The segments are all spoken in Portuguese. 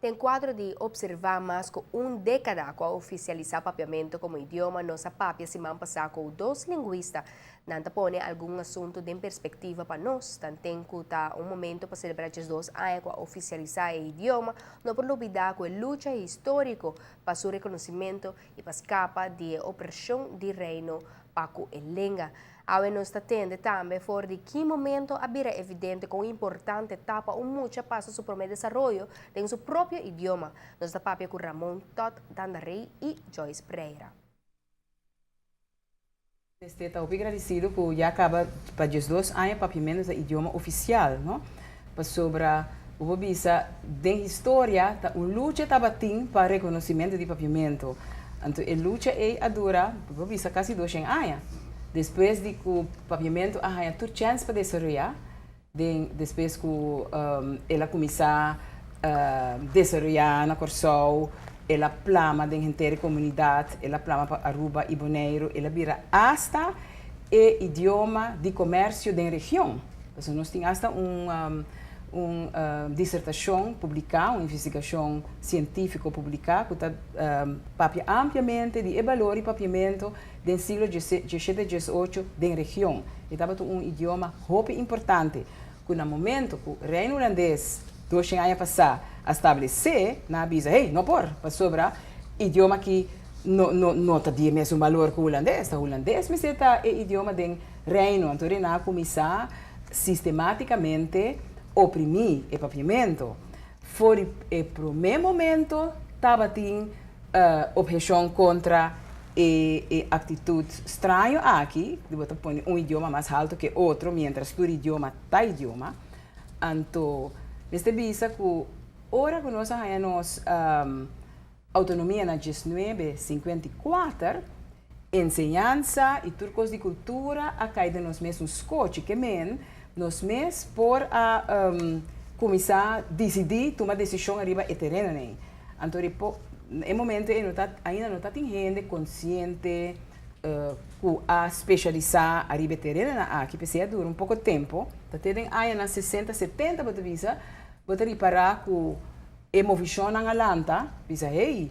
Tem quadro de observar mais que década com a oficializar papiamento como idioma nossa papia se man passar com dois linguistas. Nanta pone algum assunto de perspectiva para nós. Tem que tá momento para celebrar esses 2 anos com a oficializar o idioma, não por olvidar que a luta histórico para seu reconhecimento e para escapar de opressão de reino para a língua. Awe nos tende também fora de que momento abira evidente com importante etapa muita passa su primeiro desarrollo em seu próprio idioma. Nos da papia com Ramon Tot Dandarei e Joyce Pereira. Estou bem agradecido por já acaba para 2 anos para menos o idioma oficial, não? Para sobre o bobisa de história, luta estava tem para reconhecimento de papiamento. Então, a luta é a dura, o bobisa quase 2 anos. Depois de que o papiamento arranha toda chance para desenvolver, depois que ela começar a desenvolver na Corsol, ela plama da inteira comunidade, ela plama para Aruba e Bonaire, ela vira hasta o idioma de comércio da região. Então, nós temos hasta uma dissertação publicada, uma investigação científica publicada, que está ampliamente de avaliar o papiamento do século XVII e XVIII da região. E estava idioma muito importante, que no momento que o reino holandês 200 anos passar a estabelecer, na avisa, não por sobre idioma que não tem o mesmo valor que o holandês. O holandês mas é o idioma do reino, então ele começar sistematicamente oprimir o papiamento. Foi o primeiro momento estava tendo objeção contra a atitude estranha aqui, de botar idioma mais alto que outro, mientras tu idioma está idioma. Então, neste visa que ora que nós temos autonomia na 1954, ensinança e turcos de cultura a cair de nós mesmos escote, que men nós mesmos por a começar a decidir, tomar decisão arriba e terreno. Então, em momento ainda não está gente consciente que a especializar arriba terreno aqui precisa durar pouco tempo. Está tendo aí na 60, 70 para visa, para reparar que a emoção na alanta, visa hey,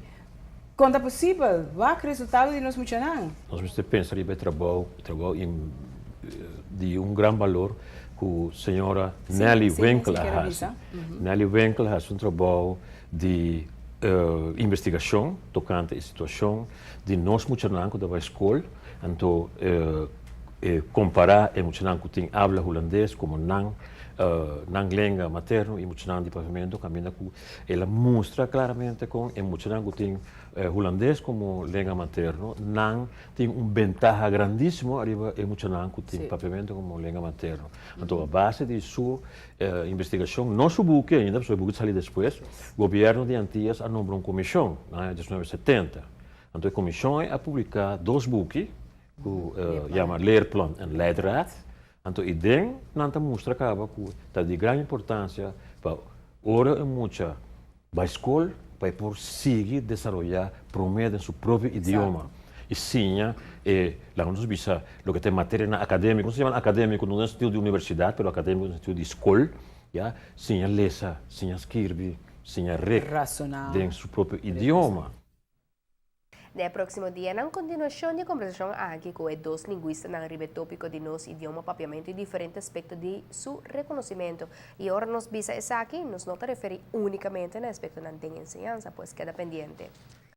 quando é possível, vai que resultado de nós muito não. Nós pensamos arriba trabalho de grande valor que a senhora Nelly Winkler faz. Nelly Winkler faz trabalho de investigação tocante à situação de nós muçulmanos da escola, então comparar o muçulmano que tem habla holandês como não língua materna e muçulmano de pavimento, caminha que ela mostra claramente com o muçulmano que tem holandês como língua materna, não tem ventaja grandíssimo arriba o muçulmano que tem pavimento como língua materna. Então a base de sua investigação, nosso buque ainda, porque o buque saiu depois, o governo de Antillas a nombrou uma comissão, em 1970. Então a comissão a publicar 2 buques, que chama Leerplan e Leidraad. Então, a ideia não mostra que está de grande importância para ora e muita para a escola para por seguir desenvolver promover seu próprio idioma. E sim, lá nós visa o que tem matéria na acadêmica, não se chama acadêmico no sentido de universidade, mas acadêmico no sentido de escola, já, sim a lesa, sim a escrever, sim a racional dentro do seu próprio idioma. No próximo dia, na continuação de conversação aqui com os 2 linguistas na tópico de nosso idioma papiamento e diferentes aspectos de seu reconhecimento. E agora nos visa essa aqui, nos não te refere unicamente no aspecto da enseñanza, pues queda pendiente.